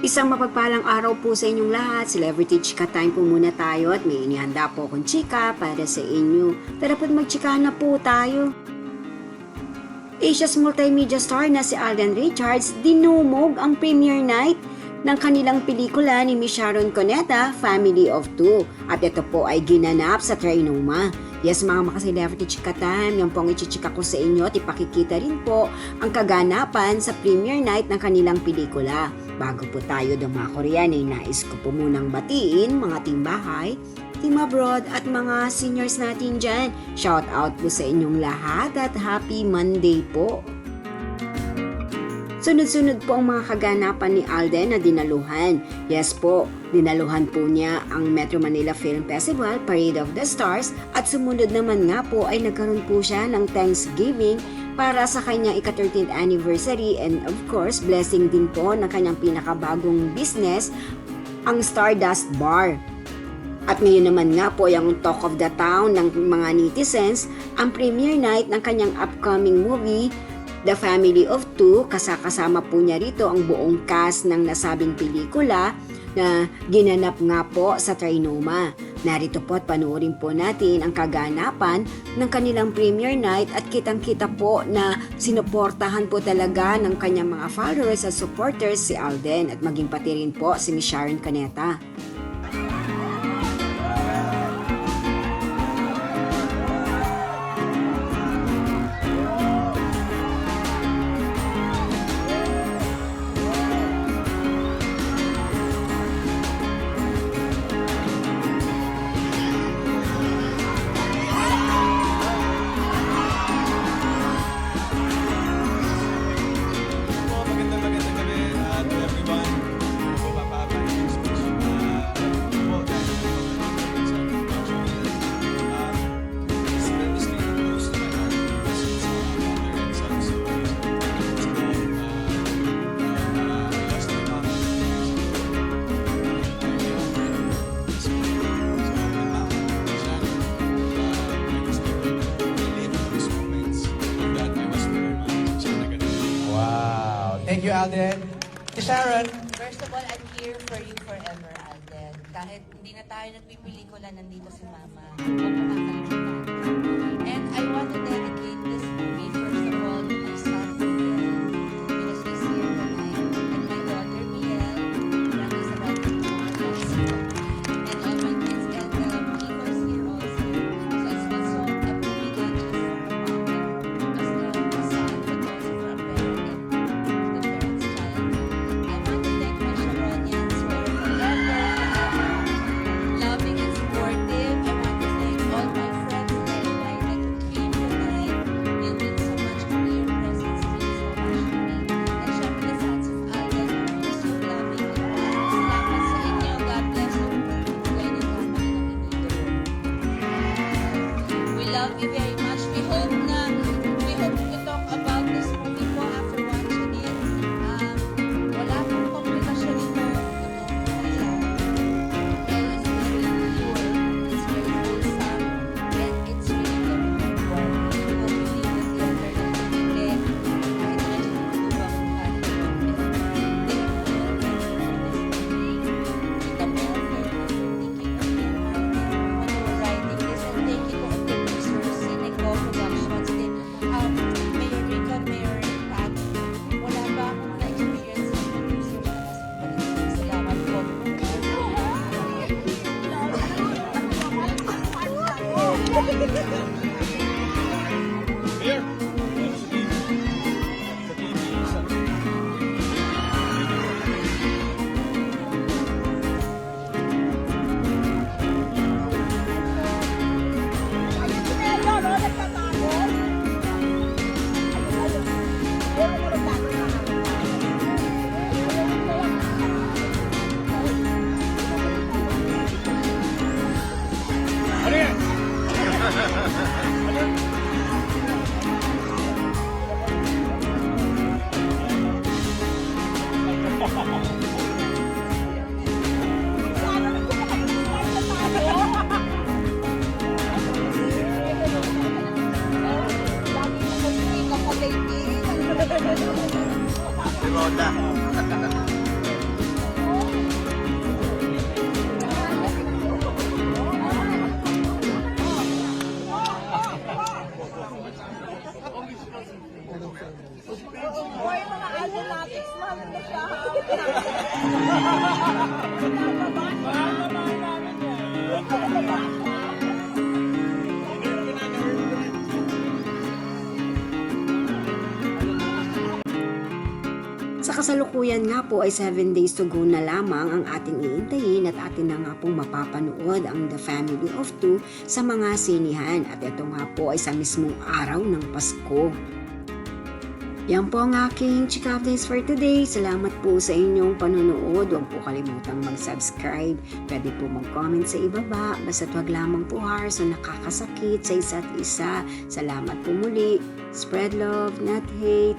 Isang mapagpalang araw po sa inyong lahat. Celebrity Chika Time po muna tayo at may inihanda po akong chika para sa inyo. Tara po't magchika na po tayo. Asia's multimedia star na si Alden Richards dinumog ang premiere night ng kanilang pelikula ni Miss Sharon Cuneta, Family of Two. At ito po ay ginanap sa Trinoma. Yes, mga maka-celebrity chika time, yan po ang ichichika ko sa inyo at ipakikita rin po ang kaganapan sa premiere night ng kanilang pelikula. Bago po tayo mga Korean ay nais ko po munang batiin mga team bahay, team abroad at mga seniors natin dyan. Shout out po sa inyong lahat at happy Monday po! Sunod-sunod po ang mga kaganapan ni Alden na dinaluhan. Yes po, dinaluhan po niya ang Metro Manila Film Festival, Parade of the Stars at sumunod naman nga po ay nagkaroon po siya ng Thanksgiving para sa kanyang ika-13th anniversary and of course, blessing din po ng kanyang pinakabagong business, ang Stardust Bar. At ngayon naman nga po yung talk of the town ng mga netizens, ang premiere night ng kanyang upcoming movie, The Family of Two. Kasama po niya rito ang buong cast ng nasabing pelikula na ginanap nga po sa Trinoma. Narito po at panoorin po natin ang kaganapan ng kanilang premiere night at kitang-kita po na sinuportahan po talaga ng kanyang mga followers at supporters si Alden at maging pati rin po si Miss Sharon Cuneta. Magandang gabi to everyone. Mapapahaba yung speech. This really close to my heart because it's my mother and son stories. It's about lost my mom. So my mom, Sharon, I guess to relive those moments that I was with her mom. Siya na ganun. Wow. Thank you, Alden. Hey, Sharon. First of all, I'm here for you forever, Alden. Kahit hindi na tayo nagpipelikula, nandito si Mama. Huwag mo kakalimutan. And I want to dedicate this movie, first of all, to my son, Miguel, because he's here tonight. And my daughter, Miel, that is about to be and all my kids. And Kiko's here also. So it's been so a movie not just for a mother, as a son, but also for a parent and the parent's child. I want to thank my Sharonians for forever loving and supportive. I want to thank all my friends that invited who came tonight. It means so much to me. Your presence means so much to me. And syempre the fans of Alden who is so loving and kind. Salamat sa inyo. God bless you. Kayo din kami ng inidolo. We love you very much. We hope to talk about this movie po after watching it. Wala pong komplikasyon ito. Kaya it's very pure, it's very wholesome, and it's really very warm. You will believe that the other kahit medyo nagtubang kahit they will with the more for thinking of their heart when they were writing this, and thank you to our producers, Cineco Productions, Mayor Rico, Mayor Pat. Wala ba akong na-experience sa producer na nasa balik. Salamat po. Mayor! Sa TV, sa Ano yan? Roda. Sa kasalukuyan nga po ay 7 days to go na lamang ang ating iintayin at atin na nga pong mapapanood ang The Family of Two sa mga sinihan at ito nga po ay sa mismong araw ng Pasko. Yan po ang aking Chika Updates for today. Salamat po sa inyong panonood. Huwag po kalimutang mag-subscribe. Pwede po mag-comment sa ibaba. Basta't huwag lamang po harsh o nakakasakit sa isa't isa. Salamat po muli. Spread love, not hate.